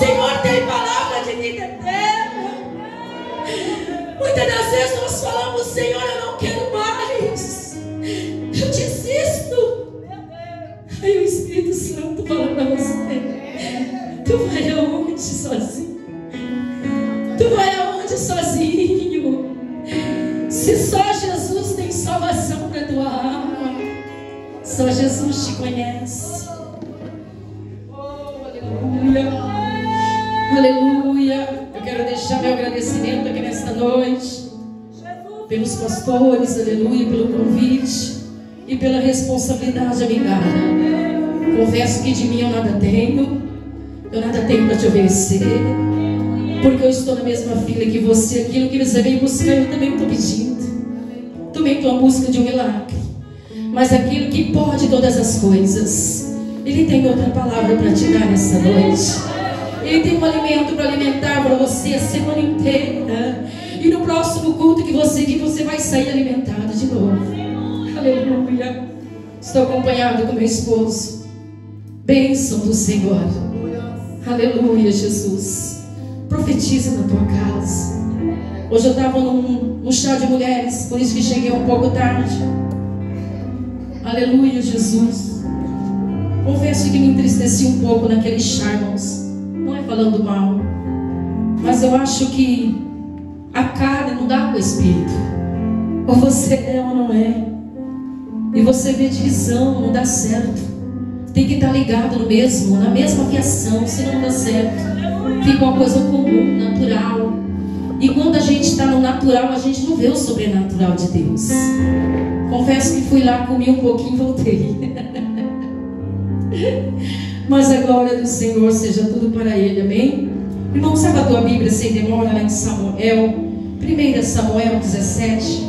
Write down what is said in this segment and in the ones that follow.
Senhor tem palavra de vida eterna. Muitas das vezes nós falamos: Senhor, eu não quero mais, eu desisto. Aí o Espírito Santo fala para você: tu vai aonde sozinho? Tu vai aonde sozinho? Se só Jesus tem salvação para tua alma, só Jesus te conhece. Oh, aleluia, aleluia. Eu quero deixar meu agradecimento aqui nesta noite pelos pastores, aleluia, pelo convite e pela responsabilidade amigada. Confesso que de mim eu nada tenho para te obedecer, porque eu estou na mesma fila que você. Aquilo que você veio buscar, eu também estou pedindo. Também estou à busca de um milagre. Mas aquilo que pode todas as coisas, Ele tem outra palavra para te dar nessa noite. Ele tem um alimento para alimentar para você a semana inteira. E no próximo culto que você vir, você vai sair alimentado de novo. Aleluia. Estou acompanhado com meu esposo. Bênção do Senhor. Aleluia, Jesus. Profetiza na tua casa. Hoje eu estava num chá de mulheres, por isso que cheguei um pouco tarde. Aleluia, Jesus. Confesso que me entristeci um pouco naquele chá, irmãos. Não é falando mal, mas eu acho que a carne não dá com o Espírito. Ou você é ou não é. E você vê divisão, não dá certo. Tem que estar ligado no mesmo, na mesma aviação, senão não dá certo. Fica uma coisa comum, natural. E quando a gente está no natural, a gente não vê o sobrenatural de Deus. Confesso que fui lá, comi um pouquinho e voltei. Mas a glória do Senhor seja tudo para Ele, amém? Irmão, sabe a tua Bíblia sem demora lá em Samuel, 1 Samuel 17.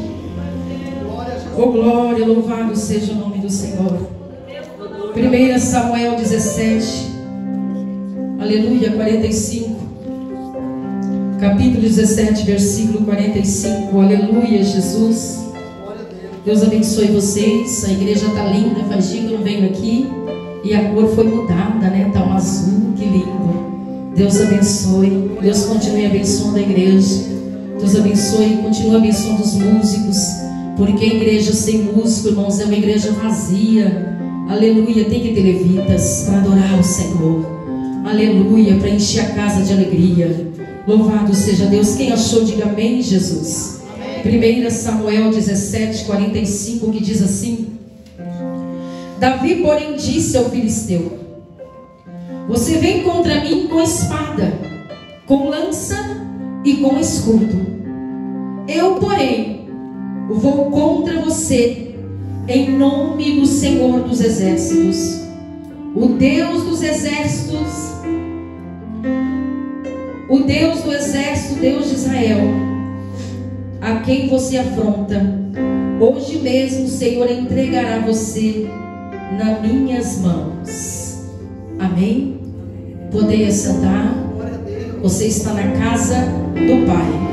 Oh glória, louvado seja o nome do Senhor. 1 Samuel 17, aleluia, 45. Capítulo 17, versículo 45. Aleluia, Jesus. Deus abençoe vocês. A igreja está linda. Faz dia que eu não venho aqui e a cor foi mudada, né? Está um azul, que lindo. Deus abençoe. Deus continue abençoando a igreja. Deus abençoe e continue abençoando os músicos, porque a igreja sem músico, irmãos, é uma igreja vazia. Aleluia. Tem que ter levitas para adorar o Senhor. Aleluia. Para encher a casa de alegria. Louvado seja Deus. Quem achou, diga amém, Jesus. 1 Samuel 17, 45, que diz assim: Davi, porém, disse ao filisteu: Você vem contra mim com espada, com lança e com escudo. Eu, porém, vou contra você em nome do Senhor dos exércitos, o Deus dos exércitos, o Deus do exército, Deus de Israel, a quem você afronta. Hoje mesmo o Senhor entregará você nas minhas mãos. Amém? Poder sentar. Você está na casa do Pai.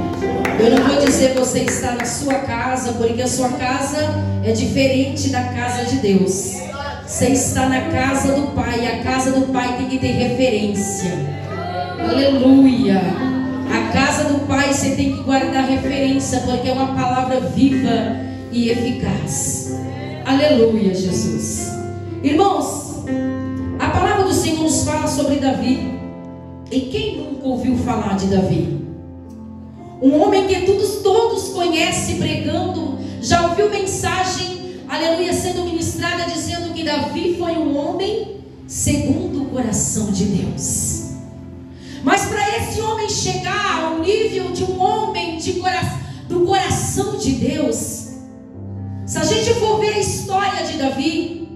Eu não vou dizer que você está na sua casa, porque a sua casa é diferente da casa de Deus. Você está na casa do Pai. E a casa do Pai tem que ter referência. Aleluia. A casa do Pai você tem que guardar referência, porque é uma palavra viva e eficaz. Aleluia, Jesus. Irmãos, a palavra do Senhor nos fala sobre Davi. E quem nunca ouviu falar de Davi? Um homem que todos conhecem pregando. Já ouviu mensagem, aleluia, sendo ministrada, dizendo que Davi foi um homem segundo o coração de Deus. Mas para esse homem chegar ao nível de um homem do coração de Deus, se a gente for ver a história de Davi,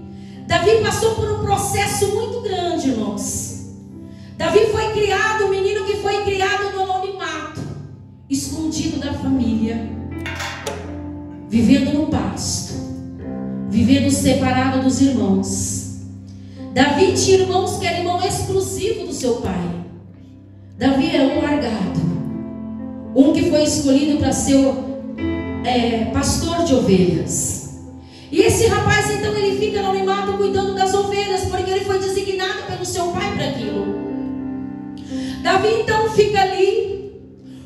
Davi passou por um processo muito grande, irmãos. Davi foi criado, um menino que foi criado no anonimato, escondido da família, vivendo no pasto, vivendo separado dos irmãos. Davi tinha irmãos que era irmão exclusivo do seu pai. Davi era um largado, um que foi escolhido para ser pastor de ovelhas. E esse rapaz então ele fica no anonimato cuidando das ovelhas, porque ele foi designado pelo seu pai para aquilo. Davi então fica ali,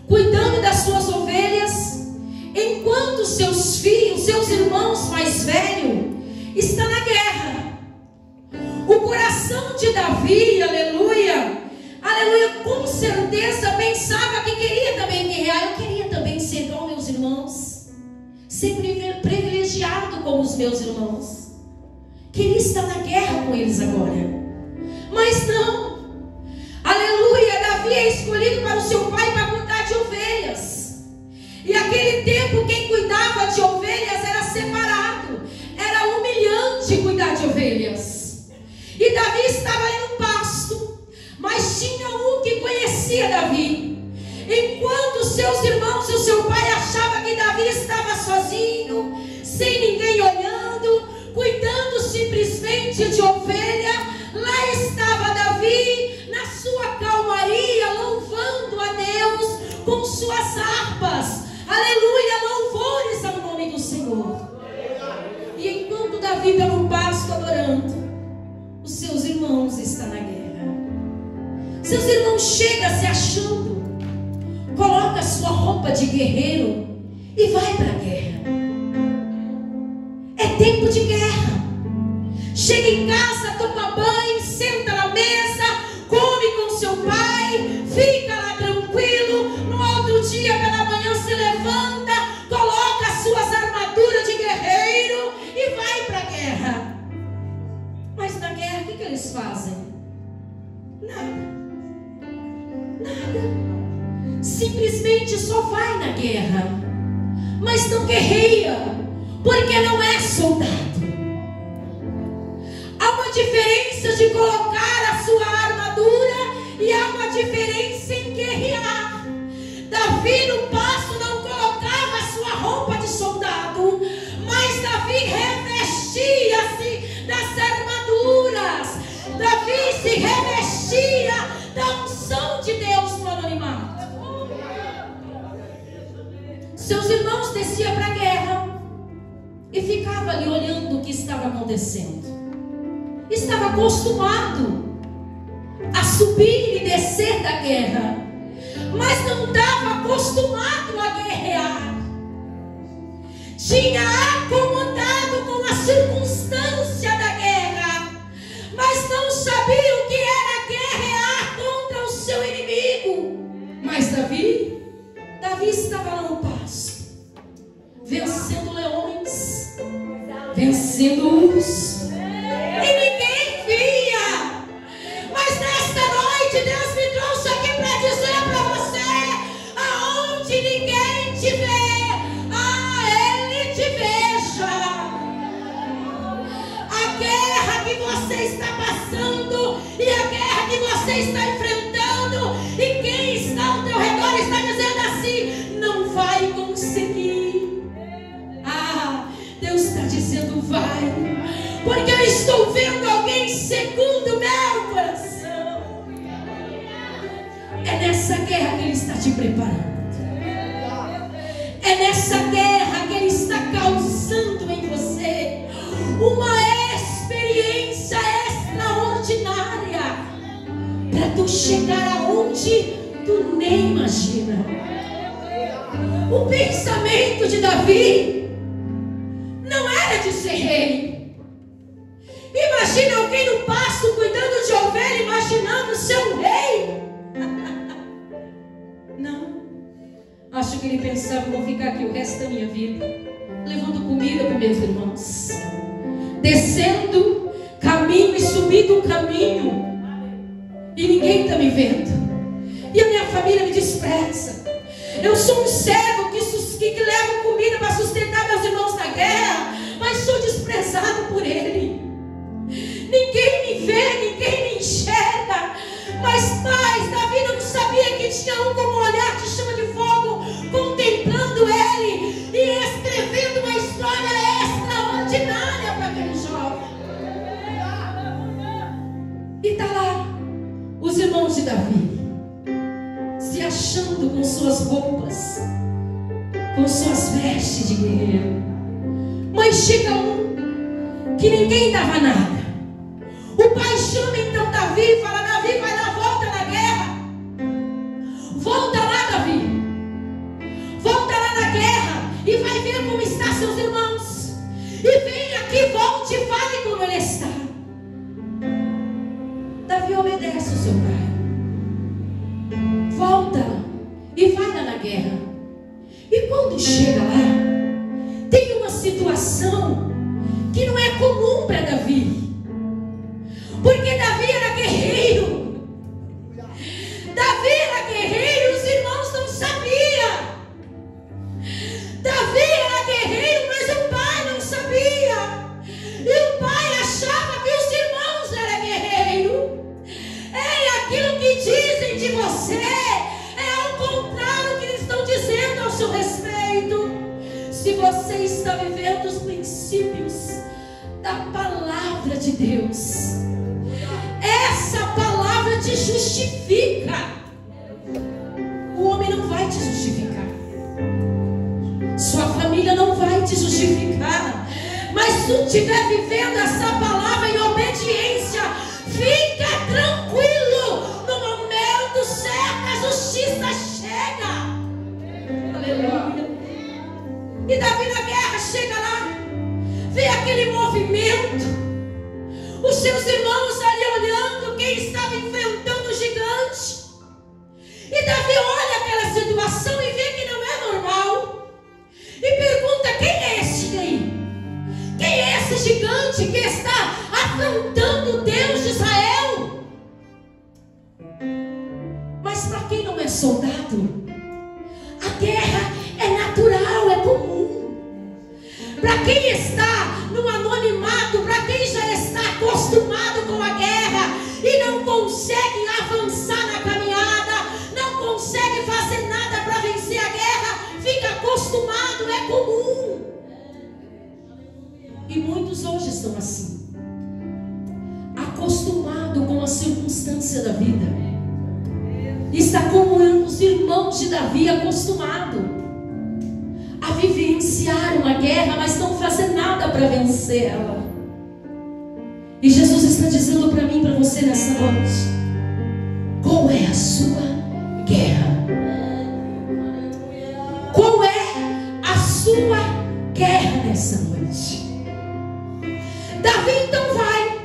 cuidando das suas ovelhas, enquanto seus filhos, seus irmãos mais velhos, estão na guerra. O coração de Davi, aleluia, aleluia, com certeza pensava que queria também guerrear. Eu queria também ser igual meus irmãos, ser privilegiado como os meus irmãos. Queria estar na guerra com eles agora. Mas não. Aleluia, Davi é escolhido para o seu pai para cuidar de ovelhas. E aquele tempo quem cuidava de ovelhas era separado. Era humilhante cuidar de ovelhas. E Davi estava ali no pasto, mas tinha um que conhecia Davi. Enquanto seus irmãos e o seu pai achavam que Davi estava sozinho, sem ninguém olhando, cuidando simplesmente de ovelha, lá estava Davi na sua calmaria, louvando a Deus com suas harpas. Aleluia, louvores ao nome do Senhor. E enquanto Davi pelo pasto adorando, os seus irmãos estão na guerra. Seus irmãos chegam se achando, coloca sua roupa de guerreiro e vai para a guerra. É tempo de guerra. Chega em casa, toma banho, senta na mesa, come com seu pai, fica lá tranquilo. No outro dia, pela manhã, se levanta, coloca suas armaduras de guerreiro e vai para a guerra. Mas na guerra, o que eles fazem? Nada. Nada. Simplesmente só vai na guerra, mas não guerreia, porque não é soldado. Há uma diferença de colocar a sua armadura e há uma diferença em guerrear. Davi no pasto não colocava a sua roupa de soldado, mas Davi revestia-se das armaduras. Davi se revestia da unção de Deus no anonimato. Seus irmãos desciam para a guerra e ficavam ali olhando o que estava acontecendo. Estava acostumado a subir e descer da guerra, mas não estava acostumado a guerrear. Tinha acomodado com a circunstância da guerra, mas não sabia o que era guerrear contra o seu inimigo. Mas Davi estava lá no pasto, vencendo leões, vencendo ursos, e ninguém via. Mas nesta noite Deus me trouxe aqui para dizer para você: aonde ninguém te vê, Ele te veja. A guerra que você está passando e a guerra que você está enfrentando, e quem está ao teu redor está dizendo assim: não vai conseguir. Deus está dizendo: vai, porque eu estou vendo alguém segundo meu coração. É nessa guerra que Ele está te preparando. É nessa guerra que Ele está causando em você uma experiência extraordinária, para tu chegar aonde tu nem imagina. O pensamento de Davi não era de ser rei. Imagina alguém no pasto cuidando de ovelha, imaginando ser um rei. Não. Acho que ele pensava: vou ficar aqui o resto da minha vida, levando comida para meus irmãos, descendo caminho e subindo caminho, e ninguém está me vendo, e a minha família me despreza. Eu sou um servo que leva comida para sustentar meus irmãos na guerra, mas sou desprezado por Ele. Ninguém me vê, ninguém me enxerga. Mas Davi não sabia que tinha um com um olhar de chama de fogo, contemplando ele e escrevendo uma história extraordinária para aquele jovem. E está lá os irmãos de Davi, se achando com suas roupas, com suas vestes de guerreiro. Mas chega um que ninguém dava nada. O pai chama então Davi e fala: Davi, vai dar volta na guerra. na guerra. E quando chega lá, tem uma situação que não é comum para Davi. Porque Davi era guerreiro. Davi era guerreiro, os irmãos não sabiam. Davi era guerreiro, mas o pai não sabia. E o pai achava que os irmãos eram guerreiros. Ei, aquilo que dizem de você é ao contrário do que eles estão dizendo ao seu respeito. Se você está vivendo os princípios da palavra de Deus, essa palavra te justifica. O homem não vai te justificar, sua família não vai te justificar, mas se tu estiver vivendo essa palavra em obediência, fica tranquilo. No momento certo a justiça chega. Aleluia. E Davi na guerra chega lá, vê aquele movimento, os seus irmãos ali olhando quem estava enfrentando o gigante. E Davi olha aquela situação e vê que não é normal. E pergunta: quem é esse aí? Quem é esse gigante que está afrontando o Deus de Israel? Mas para quem não é soldado, a guerra é natural, é comum. Para quem está no anonimato, para quem já está acostumado com a guerra e não consegue avançar na caminhada, não consegue fazer nada para vencer a guerra, fica acostumado, é comum. E muitos hoje estão assim, acostumado com a circunstância da vida. Está como os irmãos de Davi, acostumado a vivenciar uma guerra, mas não fazer nada para vencer ela. E Jesus está dizendo para mim e para você nessa noite: qual é a sua guerra? Qual é a sua guerra nessa noite? Davi então vai,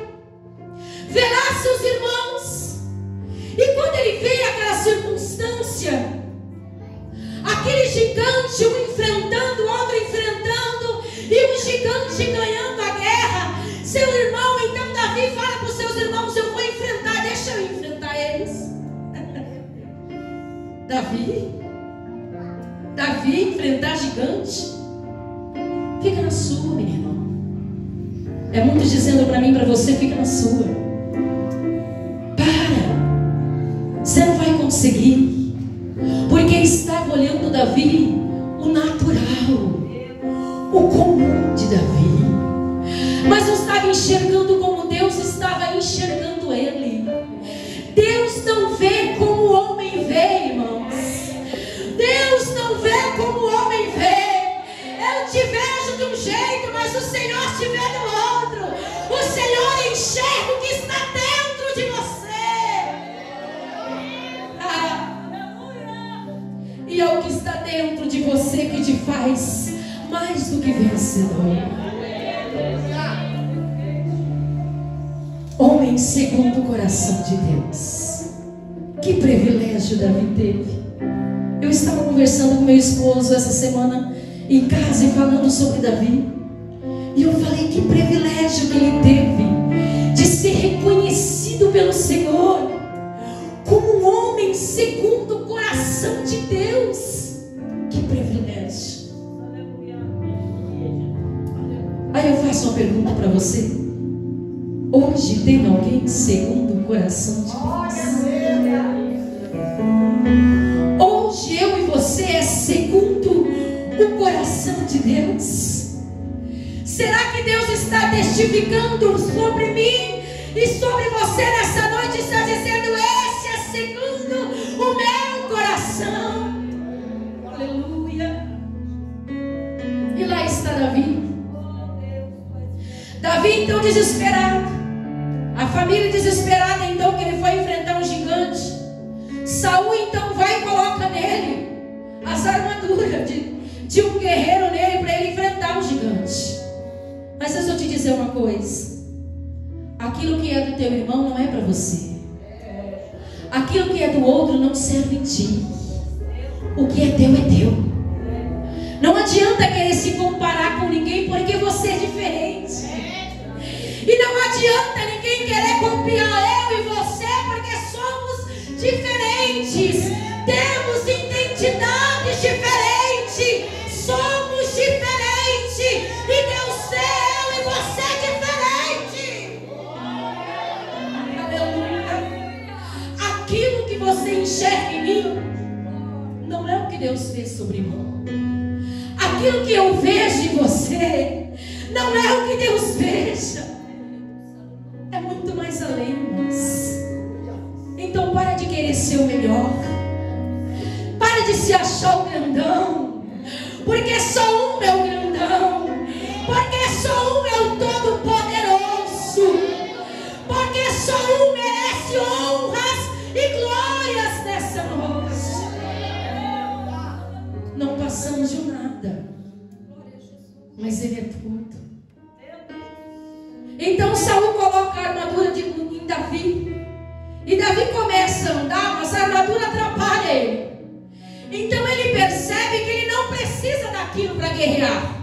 vê lá seus irmãos, e quando ele vê aquela circunstância, aquele gigante, um enfrentando, outro enfrentando, e um gigante ganhando a guerra, seu irmão, então Davi fala para os seus irmãos: eu vou enfrentar, deixa eu enfrentar eles. Davi enfrentar gigante? Fica na sua, meu irmão. É muito dizendo para mim, para você: fica na sua. Para, você não vai conseguir, porque estava olhando Davi o natural, o comum de Davi, mas não estava enxergando como Deus estava enxergando ele. Deus não vê como o homem vê, irmãos. Deus não vê como o homem vê. Eu te vejo de um jeito, mas o Senhor te vê do outro. O Senhor enxerga o que está dentro de você. E é o que está dentro de você que te faz mais do que vencedor. Homem segundo o coração de Deus. Que privilégio Davi teve. Eu estava conversando com meu esposo essa semana em casa e falando sobre Davi. E eu falei: que privilégio que ele teve de ser reconhecido pelo Senhor como um homem segundo o coração de Deus. Que privilégio. Aí eu faço uma pergunta para você: hoje tem alguém segundo o coração de Deus? Hoje eu e você é segundo o coração de Deus? Será que Deus está testificando sobre mim e sobre você nessa noite? Está dizendo: esse é segundo o meu coração. Aleluia. E lá está Davi. Davi então desesperado, a família desesperada então que ele foi enfrentar um gigante. Saul então vai e coloca nele as armaduras de um guerreiro nele para ele enfrentar um gigante. Mas deixa eu te dizer uma coisa: aquilo que é do teu irmão não é para você. Aquilo que é do outro não serve em ti. O que é teu. Não adianta querer se comparar com ninguém, porque você é diferente. E não adianta ninguém querer copiar eu e você, porque somos diferentes. Temos identidades diferentes. Somos diferentes. E Deus é eu e você é diferente. Aleluia. Aquilo que você enxerga em mim não é o que Deus fez sobre mim. Aquilo que eu vejo em você não é o que Deus veja. É muito mais além, irmãos. Então para de querer ser o melhor. Para de se achar o grandão. Porque só um é o grandão. Porque só um é o todo-poderoso. Porque só um merece honras e glórias nessa noite. Não passamos de nada, mas Ele é tudo. Então Saul coloca a armadura em Davi. E Davi começa a andar, mas a armadura atrapalha ele. Então ele percebe que ele não precisa daquilo para guerrear.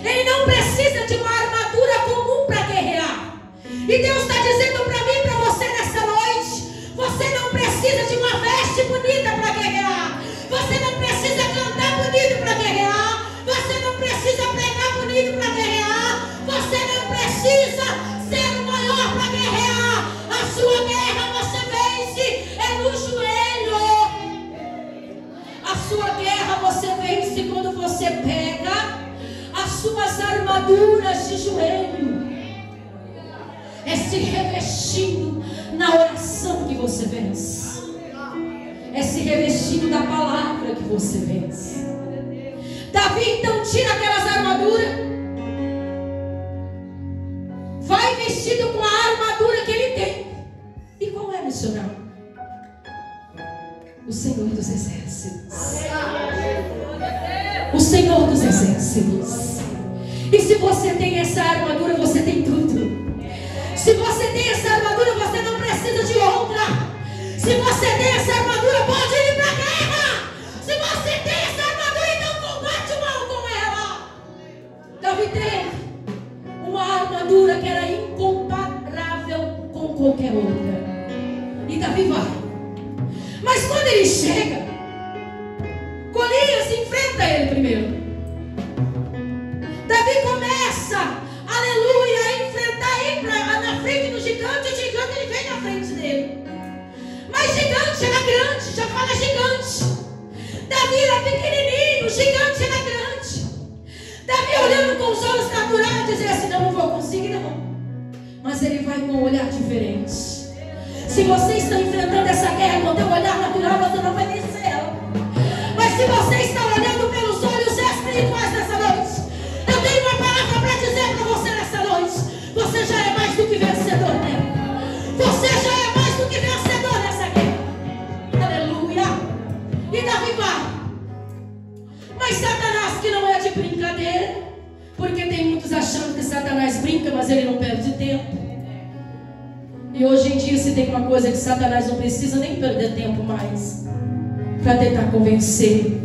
Ele não precisa de uma armadura comum para guerrear. E Deus está dizendo para mim e para você nessa noite: você não precisa de uma veste bonita para guerrear. Você não precisa cantar bonito para guerrear. Você não precisa pregar bonito para guerrear. Você não precisa ser o maior para guerrear. A sua guerra você vence é no joelho. A sua guerra você vence quando você pega as suas armaduras de joelho. É se revestindo na oração que você vence. É se revestindo da palavra que você vence. Davi então tira aquelas armaduras, vai vestido com a armadura que ele tem. E qual é, missionário? O Senhor dos Exércitos. O Senhor dos Exércitos. E se você tem essa armadura, você tem tudo. Se você tem essa armadura, você não precisa de outra. Se você tem essa armadura, pode ir para a guerra. Se você tem essa armadura, então combate o mal com ela. Davi teve uma armadura que era incomparável com qualquer outra. E Davi vai. Mas quando ele chega, Golias enfrenta ele primeiro. Davi começa, aleluia, a enfrentar ele na frente do gigante. O gigante ele vem na frente dele. Mas gigante era grande, já fala gigante. Davi era pequenininho, gigante era grande. Davi olhando com os olhos naturais, dizia assim: não vou conseguir não. Mas ele vai com um olhar diferente. Se você está enfrentando essa guerra com o teu olhar natural, você não vai vencer ela. Mas se você está olhando pelos olhos espirituais nessa noite, eu tenho uma palavra para dizer para você nessa noite: você já é mais do que vencedor nela. Você já é mais do que vencedor nessa guerra. Aleluia. E Davi vai. Mas Satanás, que não é de brincadeira, porque tem muitos achando que Satanás brinca, mas ele não perde tempo. E hoje em dia, se tem uma coisa que Satanás não precisa nem perder tempo mais para tentar convencer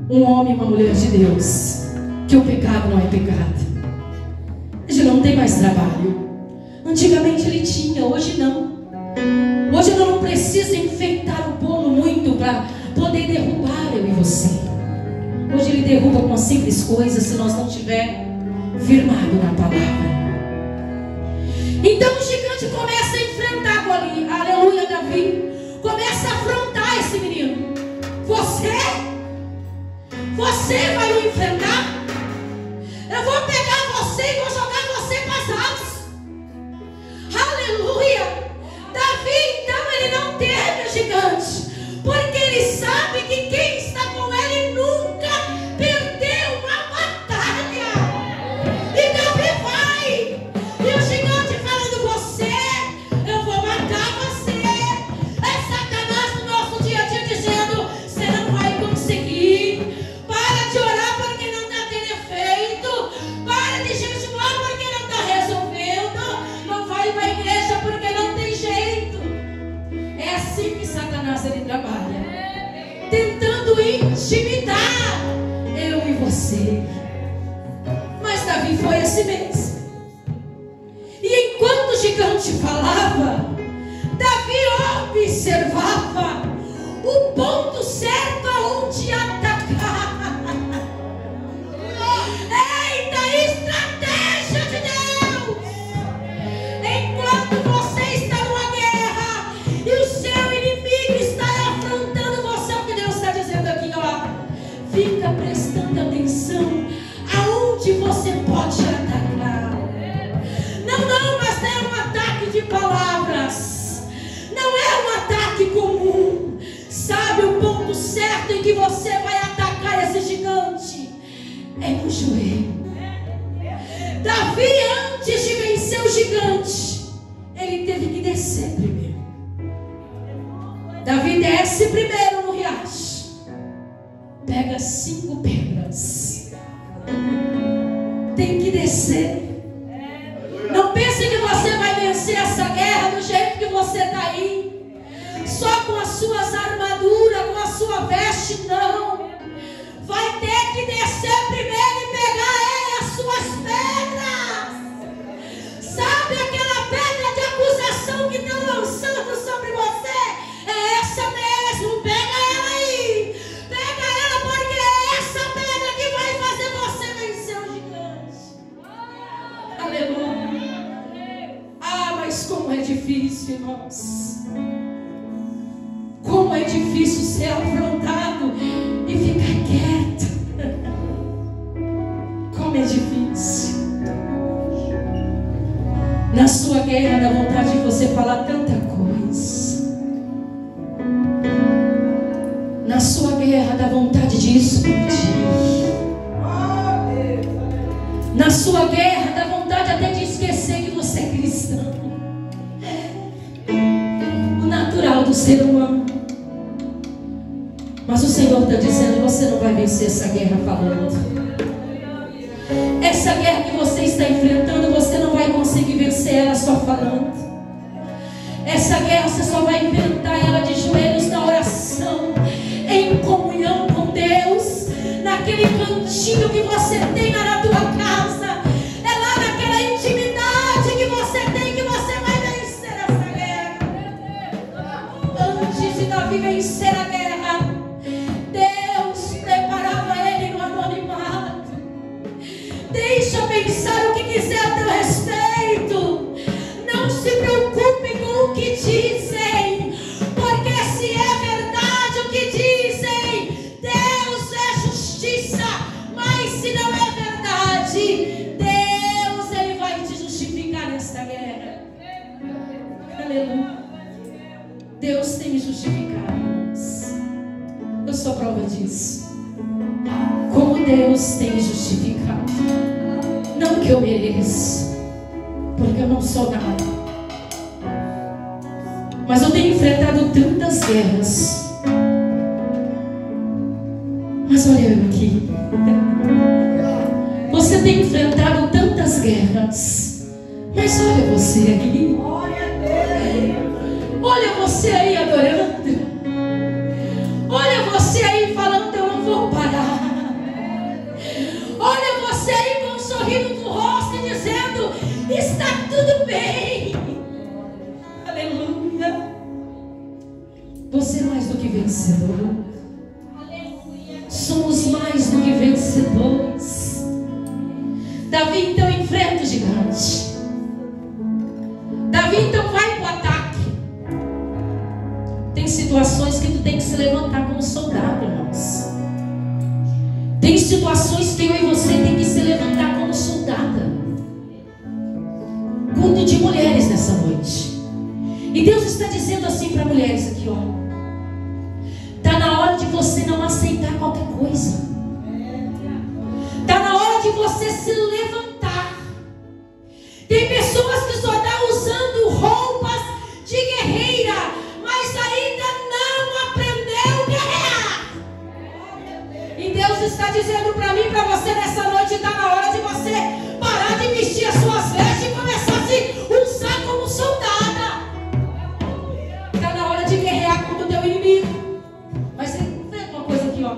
um homem e uma mulher de Deus que o pecado não é pecado. Ele não tem mais trabalho. Antigamente ele tinha, hoje não. Hoje eu não preciso enfeitar o bolo muito para poder derrubar eu e você. Hoje ele derruba com uma simples coisa, se nós não estiver firmado na palavra. Então o gigante começa a enfrentar Golias. Aleluia, Davi. Começa a afrontar esse menino. Você vai me enfrentar? Eu vou pegar você e vou jogar você para as aves. Aleluia. Davi então ele não teme o gigante, porque ele sabe que quem está com ele nunca perdeu uma batalha. E Davi vai. E o gigante falando: eu vou matar você. É Satanás no nosso dia a dia dizendo: você não vai conseguir. Para de orar porque não está tendo efeito. Para de jejuar porque não está resolvendo. Não vai para a igreja porque não tem jeito. É assim que Satanás ele trabalha, querendo intimidar eu e você. Mas Davi foi assim mesmo. E enquanto o gigante falava, Davi observava o ponto certo aonde atacar. Eita, estratégia de Deus! Enquanto você está numa guerra e o seu inimigo está afrontando você, o que Deus está dizendo aqui, ó, fica prestando atenção aonde você pode atacar. Não, mas é um ataque de palavras, não é um ataque comum. Sabe o ponto certo em que você vai atacar esse gigante? É no joelho. Davi, antes de vencer o gigante, ele teve que descer primeiro. Davi desce primeiro no riacho, pega 5 pedras, tem que descer. Não pense que você vai vencer essa guerra do jeito que você está aí, só com as suas armaduras, com a sua veste, não. Vai ter que descer primeiro e pegar as suas pedras. Sabe aquela pedra de acusação que estão lançando sobre você? É essa mesmo, pega ela aí. Pega ela, porque é essa pedra que vai fazer você vencer o gigante. Aleluia. Ah, mas como é difícil, irmãos. Como é difícil ser afrontado e ficar quieto. Como é difícil. Na sua guerra dá vontade de você falar tanta coisa. Na sua guerra dá vontade de explodir. Na sua guerra dá vontade até de esquecer que você é cristão. O natural do ser humano. Mas o Senhor está dizendo: você não vai vencer essa guerra falando. Essa guerra que você está enfrentando, você não vai conseguir vencer ela só falando. Essa guerra você só vai enfrentar ela de joelhos na oração, em comunhão com Deus, naquele cantinho que você tem na tua casa. É lá naquela intimidade que você tem que você vai vencer essa guerra. Antes de Davi vencer a guerra, Deus preparava ele no anonimato. Deixa pensar o que quiser a teu respeito. Não se preocupe com o que dizem, porque se é verdade o que dizem, Deus é justiça. Mas se não é verdade, Deus, Ele vai te justificar nesta guerra. Aleluia. Deus tem me justificado. Eu sou prova disso. Como Deus tem me justificado. Não que eu mereça, porque eu não sou nada. Mas eu tenho enfrentado tantas guerras. Mas olha eu aqui. Você tem enfrentado tantas guerras. Mas olha você aí. Olha você aí adorando. Olha você aí falando: eu não vou parar. Olha você aí com um sorriso no rosto e dizendo: está tudo bem. Aleluia. Você é mais do que vencedor. Somos mais do que vencedores. Davi então enfrenta o gigante. Davi então vai para o ataque. Tem situações que tu tem que se levantar como soldado, irmãos. Tem situações que eu e você tem que se levantar como soldada. Culto de mulheres nessa noite. E Deus está dizendo assim para mulheres aqui, ó. Está na hora de você não aceitar qualquer coisa. Está na hora de você se levantar. Tem pessoas que só estão usando roupas de guerreira, mas ainda não aprendeu a guerrear. E Deus está dizendo para mim e para você nessa noite: está na hora de você parar de vestir as suas vestes e começar a se usar como soldada. Está na hora de guerrear contra o teu inimigo. Mas enfrenta uma coisa aqui, ó.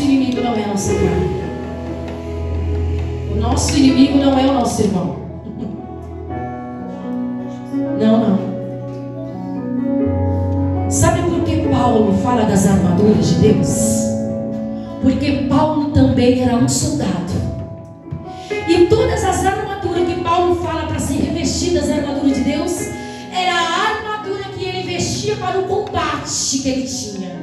nosso inimigo não é a nossa carne. O nosso inimigo não é o nosso irmão. Não. Sabe por que Paulo fala das armaduras de Deus? Porque Paulo também era um soldado. E todas as armaduras que Paulo fala para ser revestidas da armadura de Deus, era a armadura que ele vestia para o combate que ele tinha.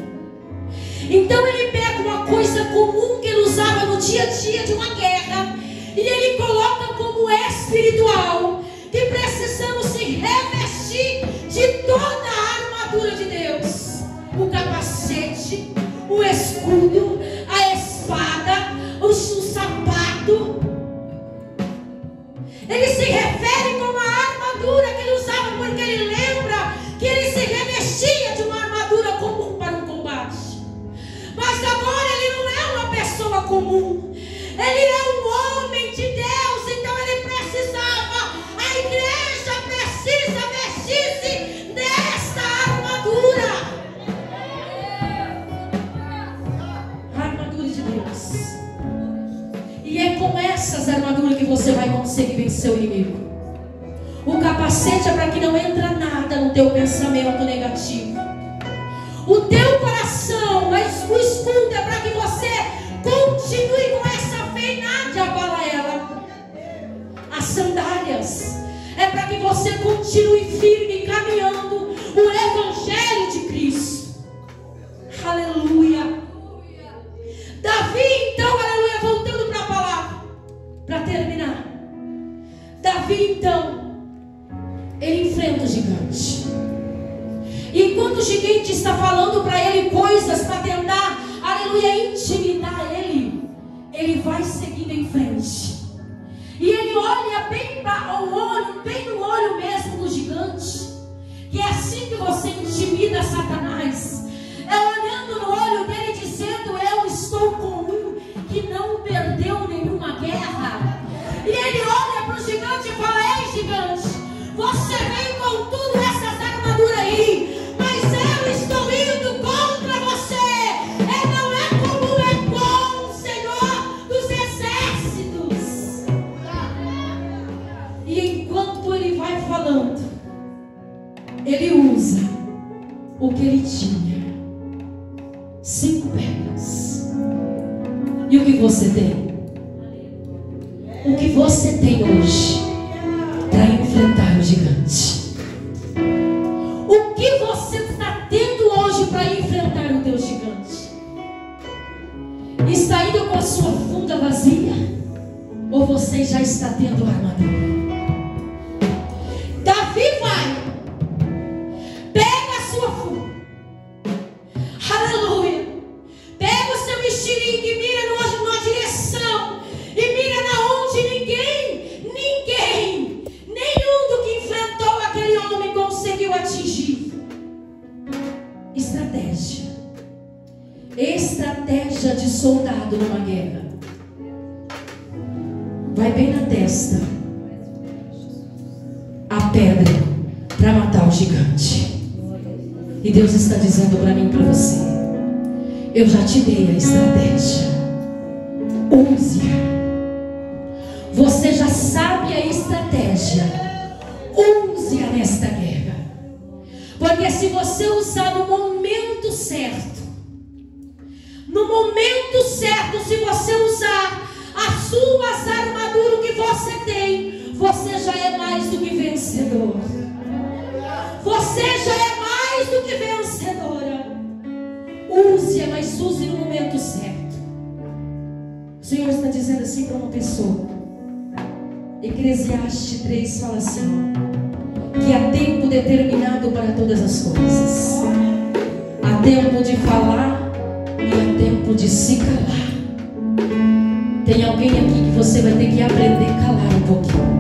Então ele pega uma coisa comum que ele usava no dia a dia de uma guerra, e ele coloca como espiritual, que precisamos se revestir de toda a armadura de Deus: o capacete, o escudo, a espada, o sapato. Ele se refere como a armadura que ele usava, porque ele lembra que ele se revestia de uma armadura comum para um combate. Mas agora ele não é uma pessoa comum, ele é um homem de Deus. Então ele precisava, a igreja precisa vestir-se desta armadura, a armadura de Deus. E é com essas armaduras que você vai conseguir vencer o inimigo. O capacete é para que não entre nada no teu pensamento negativo. O teu coração, o escudo é para que você continue com essa fé e nada abala ela. As sandálias é para que você continue firme caminhando o evangelho de Cristo. Aleluia. Davi, então, aleluia, voltando para a palavra, para terminar. Davi, então, ele enfrenta o gigante. E enquanto o gigante está falando para ele coisas para tentar, aleluia, intimidar ele, ele vai seguindo em frente. E ele olha bem para o olho, bem no olho mesmo do gigante. Que é assim que você intimida Satanás. É olhando no olho dele dizendo: eu estou com um que não perdeu nenhuma guerra. E ele olha para o gigante e fala: ei, gigante, você vem com tudo essas armaduras aí, mas eu estou indo contra você. Não é como é bom, Senhor dos exércitos. E enquanto ele vai falando, ele usa o que ele tinha: 5 pedras. E o que você tem? O que você tem hoje para enfrentar o gigante? O que você está tendo hoje para enfrentar o teu gigante? Está indo com a sua funda vazia? Ou você já está tendo armadura? Davi vai, pega a sua funda, aleluia, pega o seu estilingue e mira numa direção, e mira na onde nenhum do que enfrentou aquele homem conseguiu atingir. Estratégia de soldado numa guerra. Vai bem na testa a pedra para matar o gigante. E Deus está dizendo para mim e para você: eu já te dei a estratégia, use-a. Você já sabe a estratégia, use-a nesta guerra. Porque se você usar no momento certo, se você usar as suas armaduras que você tem, você já é mais do que vencedor. Você já é mais do que vencedora. Use-a, mas use no momento certo. O Senhor está dizendo assim para uma pessoa. Eclesiastes 3 fala assim: que há tempo determinado para todas as coisas. Há tempo de falar e há tempo de se calar. Tem alguém aqui que você vai ter que aprender a calar um pouquinho.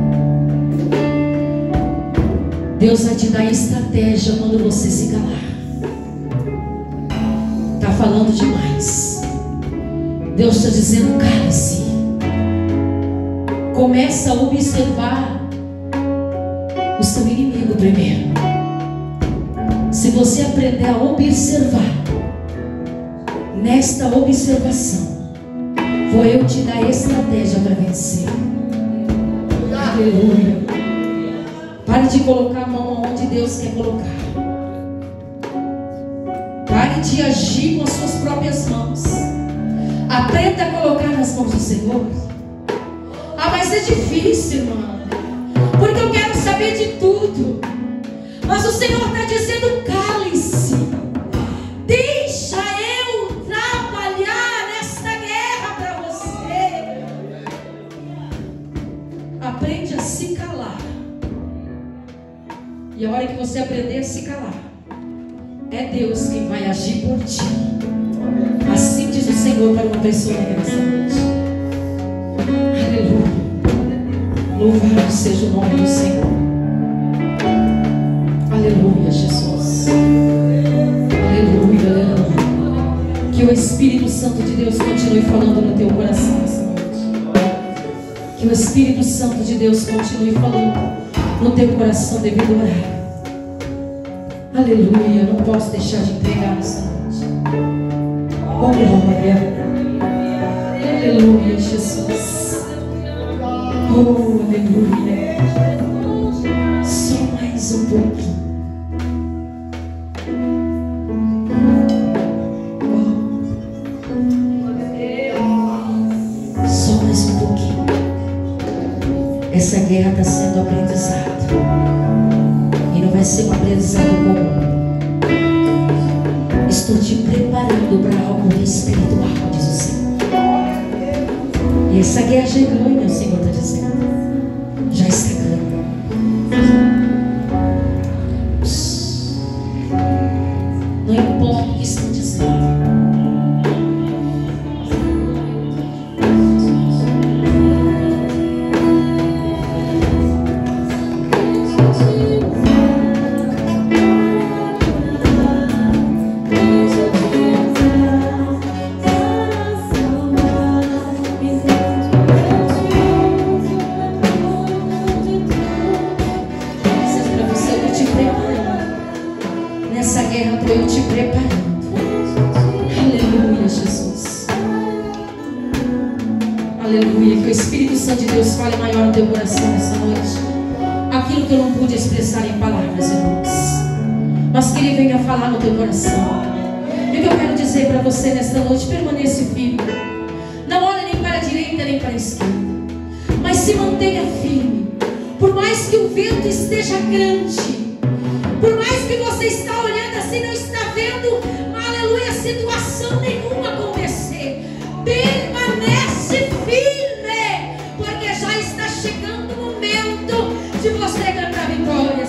Deus vai te dar estratégia quando você se calar. Está falando demais. Deus está dizendo: cale-se. Começa a observar o seu inimigo primeiro. Se você aprender a observar, nesta observação, vou eu te dar a estratégia para vencer. Aleluia. Pare de colocar a mão onde Deus quer colocar. Pare de agir com as suas próprias mãos. Aprenda a colocar nas mãos do Senhor. Ah, mas é difícil, irmã, porque eu quero saber de tudo. Mas o Senhor está dizendo: cale-se, deixa eu trabalhar nesta guerra para você. Aprende a se calar. E a hora que você aprender a se calar, é Deus quem vai agir por ti. Assim diz o Senhor para uma pessoa nessa noite. Aleluia. Louvado seja o nome do Senhor. Aleluia, Jesus. Aleluia, aleluia. Que o Espírito Santo de Deus continue falando no teu coração nessa noite. Que o Espírito Santo de Deus continue falando no teu coração devido a orar. Aleluia, não posso deixar de entregar nessa noite. Oh, glória. Aleluia, Jesus. Oh, aleluia. Só mais um pouquinho. Só mais um pouquinho. Essa guerra está sendo aprendizado. E não vai ser um aprendizado comum. Estou te preparando para algo espiritual, diz o Senhor. E essa guerra já ganha, o Senhor está dizendo. Já está ganhando. Não importa o que estão dizendo. Falar no teu coração. E o que eu quero dizer para você nesta noite: permaneça firme. Não olhe nem para a direita nem para a esquerda, mas se mantenha firme. Por mais que o vento esteja grande, por mais que você está olhando assim, não está vendo, aleluia, situação nenhuma acontecer, permanece firme, porque já está chegando o momento de você cantar vitória.